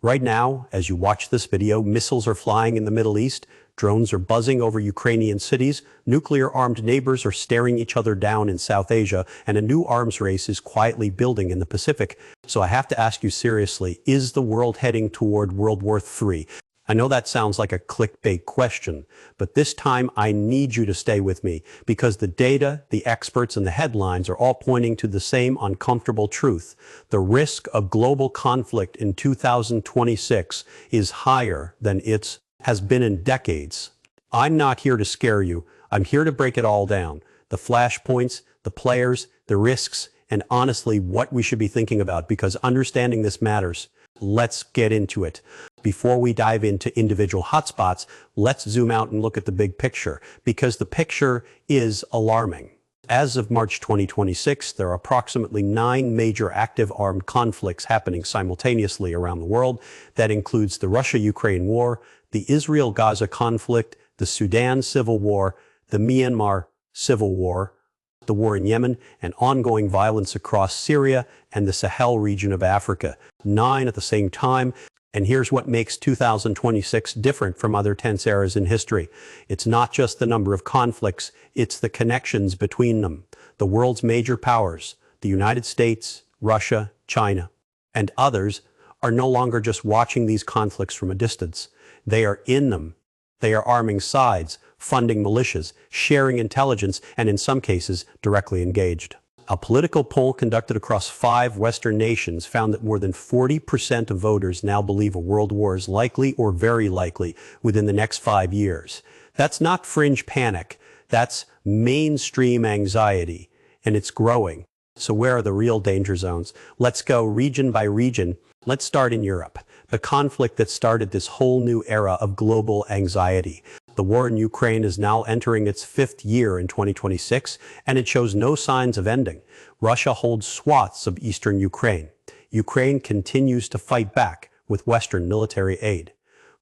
Right now, as you watch this video, missiles are flying in the Middle East, drones are buzzing over Ukrainian cities, nuclear-armed neighbors are staring each other down in South Asia, and a new arms race is quietly building in the Pacific. So I have to ask you seriously, is the world heading toward World War III? I know that sounds like a clickbait question, but this time I need you to stay with me because the data, the experts, and the headlines are all pointing to the same uncomfortable truth. The risk of global conflict in 2026 is higher than it has been in decades. I'm not here to scare you. I'm here to break it all down. The flashpoints, the players, the risks, and honestly, what we should be thinking about because understanding this matters. Let's get into it. Before we dive into individual hotspots, let's zoom out and look at the big picture, because the picture is alarming. As of March 2026, there are approximately 9 major active armed conflicts happening simultaneously around the world. That includes the Russia-Ukraine war, the Israel-Gaza conflict, the Sudan civil war, the Myanmar civil war, the war in Yemen, and ongoing violence across Syria and the Sahel region of Africa. 9 at the same time. And here's what makes 2026 different from other tense eras in history. It's not just the number of conflicts, it's the connections between them. The world's major powers, the United States, Russia, China, and others, are no longer just watching these conflicts from a distance. They are in them. They are arming sides, funding militias, sharing intelligence, and in some cases, directly engaged. A political poll conducted across 5 Western nations found that more than 40% of voters now believe a world war is likely or very likely within the next 5 years. That's not fringe panic. That's mainstream anxiety, and it's growing. So where are the real danger zones? Let's go region by region. Let's start in Europe, the conflict that started this whole new era of global anxiety. The war in Ukraine is now entering its 5th year in 2026, and it shows no signs of ending. Russia holds swaths of eastern Ukraine. Ukraine continues to fight back with Western military aid.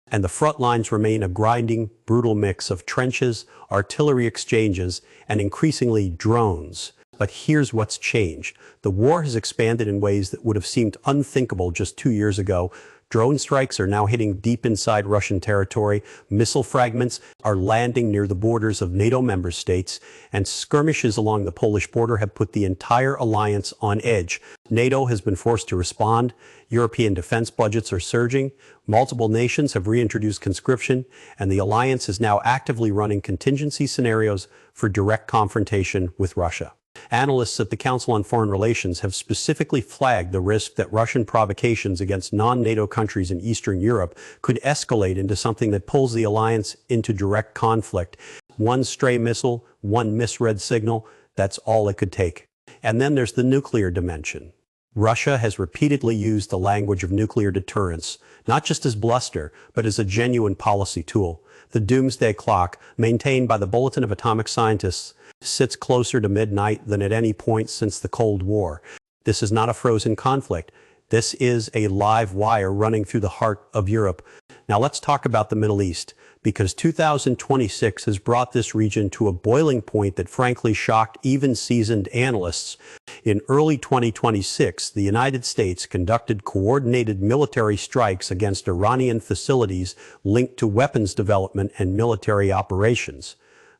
And the front lines remain a grinding, brutal mix of trenches, artillery exchanges, and increasingly drones. But here's what's changed. The war has expanded in ways that would have seemed unthinkable just 2 years ago. Drone strikes are now hitting deep inside Russian territory, missile fragments are landing near the borders of NATO member states, and skirmishes along the Polish border have put the entire alliance on edge. NATO has been forced to respond, European defense budgets are surging, multiple nations have reintroduced conscription, and the alliance is now actively running contingency scenarios for direct confrontation with Russia. Analysts at the Council on Foreign Relations have specifically flagged the risk that Russian provocations against non-NATO countries in Eastern Europe could escalate into something that pulls the alliance into direct conflict. One stray missile, one misread signal, that's all it could take. And then there's the nuclear dimension. Russia has repeatedly used the language of nuclear deterrence, not just as bluster, but as a genuine policy tool. The doomsday clock, maintained by the Bulletin of Atomic Scientists, sits closer to midnight than at any point since the Cold War. This is not a frozen conflict. This is a live wire running through the heart of Europe. Now let's talk about the Middle East, because 2026 has brought this region to a boiling point that frankly shocked even seasoned analysts. In early 2026, the United States conducted coordinated military strikes against Iranian facilities linked to weapons development and military operations.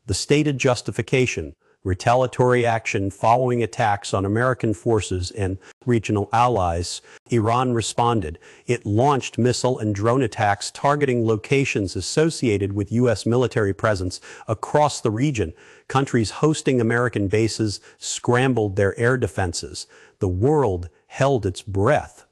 The stated justification: retaliatory action following attacks on American forces and regional allies. Iran responded. It launched missile and drone attacks targeting locations associated with U.S. military presence across the region. Countries hosting American bases scrambled their air defenses. The world held its breath.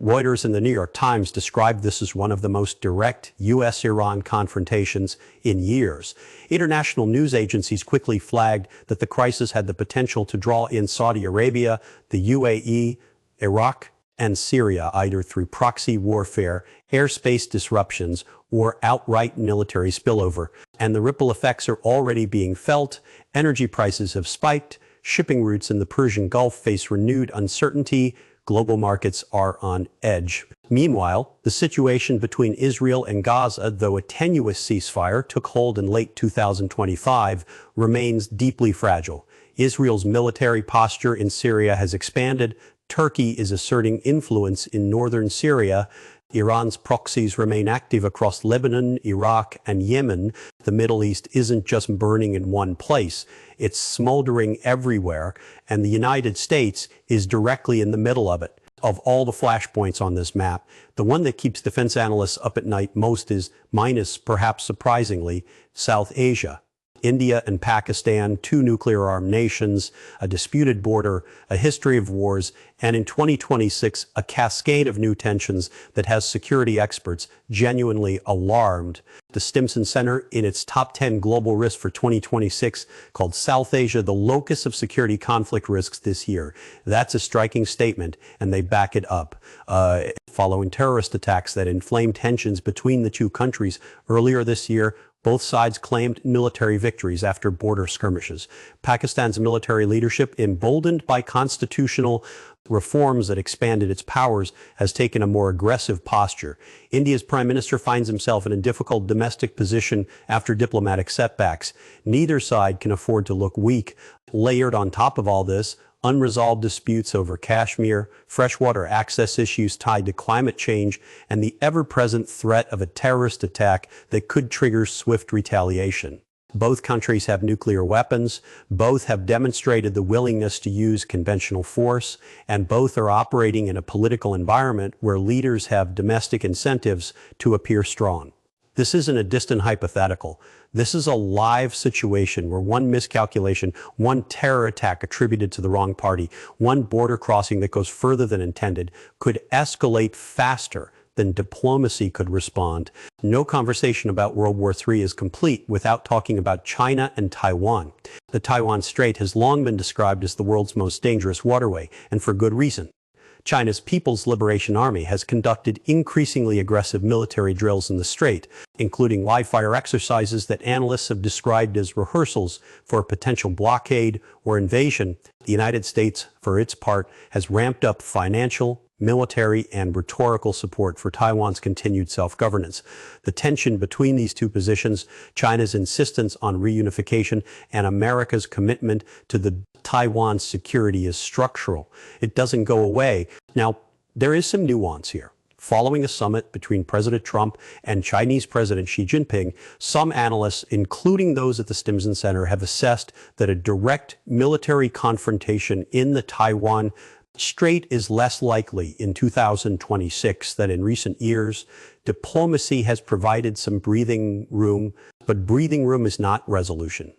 Reuters and the New York Times described this as one of the most direct U.S.-Iran confrontations in years. International news agencies quickly flagged that the crisis had the potential to draw in Saudi Arabia, the UAE, Iraq, and Syria, either through proxy warfare, airspace disruptions, or outright military spillover. And the ripple effects are already being felt. Energy prices have spiked. Shipping routes in the Persian Gulf face renewed uncertainty. Global markets are on edge. Meanwhile, the situation between Israel and Gaza, though a tenuous ceasefire took hold in late 2025, remains deeply fragile. Israel's military posture in Syria has expanded. Turkey is asserting influence in northern Syria. Iran's proxies remain active across Lebanon, Iraq, and Yemen. The Middle East isn't just burning in one place. It's smoldering everywhere, and the United States is directly in the middle of it. Of all the flashpoints on this map, the one that keeps defense analysts up at night most is, minus perhaps surprisingly, South Asia. India and Pakistan, two nuclear-armed nations, a disputed border, a history of wars, and in 2026, a cascade of new tensions that has security experts genuinely alarmed. The Stimson Center, in its top 10 global risks for 2026, called South Asia the locus of security conflict risks this year. That's a striking statement, and they back it up. Following terrorist attacks that inflamed tensions between the two countries earlier this year, both sides claimed military victories after border skirmishes. Pakistan's military leadership, emboldened by constitutional reforms that expanded its powers, has taken a more aggressive posture. India's prime minister finds himself in a difficult domestic position after diplomatic setbacks. Neither side can afford to look weak. Layered on top of all this, unresolved disputes over Kashmir, freshwater access issues tied to climate change, and the ever-present threat of a terrorist attack that could trigger swift retaliation. Both countries have nuclear weapons, both have demonstrated the willingness to use conventional force, and both are operating in a political environment where leaders have domestic incentives to appear strong. This isn't a distant hypothetical. This is a live situation where one miscalculation, one terror attack attributed to the wrong party, one border crossing that goes further than intended, could escalate faster than diplomacy could respond. No conversation about World War III is complete without talking about China and Taiwan. The Taiwan Strait has long been described as the world's most dangerous waterway, and for good reason. China's People's Liberation Army has conducted increasingly aggressive military drills in the strait, including live-fire exercises that analysts have described as rehearsals for a potential blockade or invasion. The United States, for its part, has ramped up financial, military, and rhetorical support for Taiwan's continued self-governance. The tension between these two positions, China's insistence on reunification and America's commitment to the Taiwan's security, is structural. It doesn't go away. Now, there is some nuance here. Following a summit between President Trump and Chinese President Xi Jinping, some analysts, including those at the Stimson Center, have assessed that a direct military confrontation in the Taiwan Strait is less likely in 2026 than in recent years. Diplomacy has provided some breathing room, but breathing room is not resolution.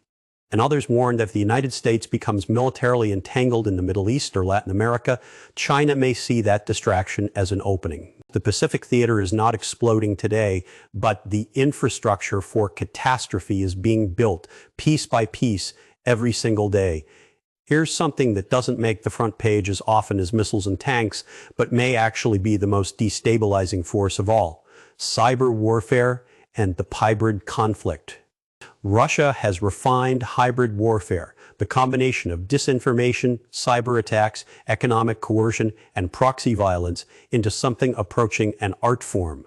And others warn that if the United States becomes militarily entangled in the Middle East or Latin America, China may see that distraction as an opening. The Pacific theater is not exploding today, but the infrastructure for catastrophe is being built piece by piece every single day. Here's something that doesn't make the front page as often as missiles and tanks, but may actually be the most destabilizing force of all: cyber warfare and the hybrid conflict. Russia has refined hybrid warfare, the combination of disinformation, cyber attacks, economic coercion, and proxy violence, into something approaching an art form.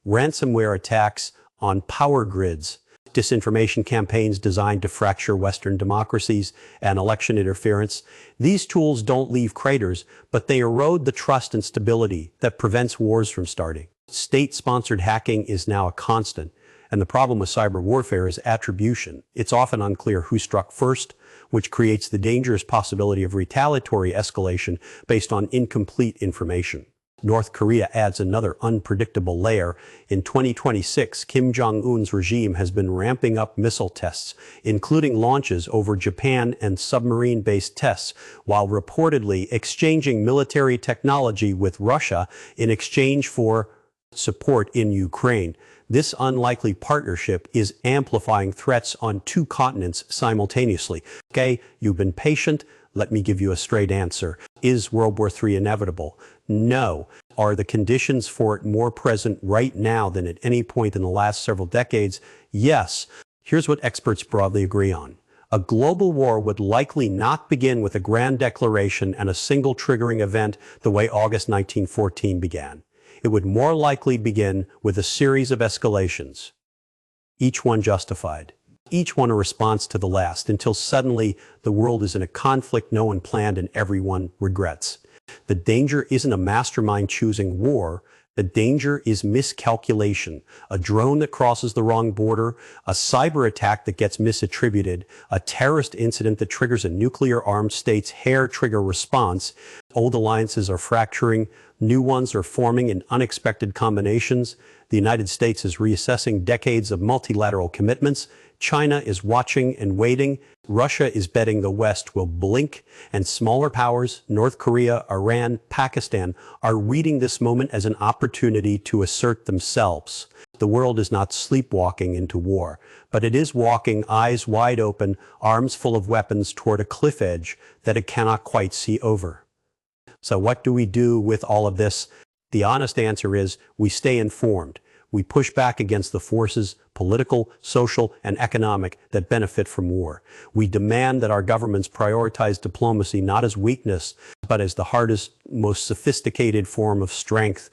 Ransomware attacks on power grids, disinformation campaigns designed to fracture Western democracies, and election interference. These tools don't leave craters, but they erode the trust and stability that prevents wars from starting. State-sponsored hacking is now a constant, and the problem with cyber warfare is attribution. It's often unclear who struck first, which creates the dangerous possibility of retaliatory escalation based on incomplete information. North Korea adds another unpredictable layer. In 2026, Kim Jong-un's regime has been ramping up missile tests, including launches over Japan and submarine-based tests, while reportedly exchanging military technology with Russia in exchange for support in Ukraine. This unlikely partnership is amplifying threats on two continents simultaneously. Okay, you've been patient. Let me give you a straight answer. Is World War III inevitable? No. Are the conditions for it more present right now than at any point in the last several decades? Yes. Here's what experts broadly agree on. A global war would likely not begin with a grand declaration and a single triggering event the way August 1914 began. It would more likely begin with a series of escalations, each one justified, each one a response to the last, until suddenly the world is in a conflict no one planned and everyone regrets. The danger isn't a mastermind choosing war. The danger is miscalculation, a drone that crosses the wrong border, a cyber attack that gets misattributed, a terrorist incident that triggers a nuclear-armed state's hair-trigger response. Old alliances are fracturing, new ones are forming in unexpected combinations. The United States is reassessing decades of multilateral commitments. China is watching and waiting. Russia is betting the West will blink, and smaller powers, North Korea, Iran, Pakistan, are reading this moment as an opportunity to assert themselves. The world is not sleepwalking into war, but it is walking eyes wide open, arms full of weapons toward a cliff edge that it cannot quite see over. So what do we do with all of this? The honest answer is we stay informed. We push back against the forces, political, social, and economic, that benefit from war. We demand that our governments prioritize diplomacy not as weakness, but as the hardest, most sophisticated form of strength.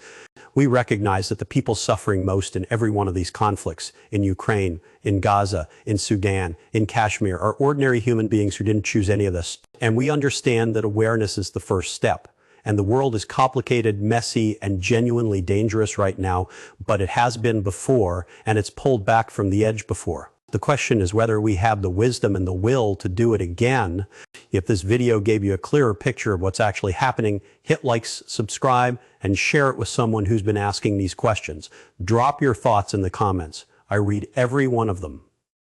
We recognize that the people suffering most in every one of these conflicts, in Ukraine, in Gaza, in Sudan, in Kashmir, are ordinary human beings who didn't choose any of this. And we understand that awareness is the first step. And the world is complicated, messy, and genuinely dangerous right now, but it has been before, and it's pulled back from the edge before. The question is whether we have the wisdom and the will to do it again. If this video gave you a clearer picture of what's actually happening, hit like, subscribe, and share it with someone who's been asking these questions. Drop your thoughts in the comments. I read every one of them.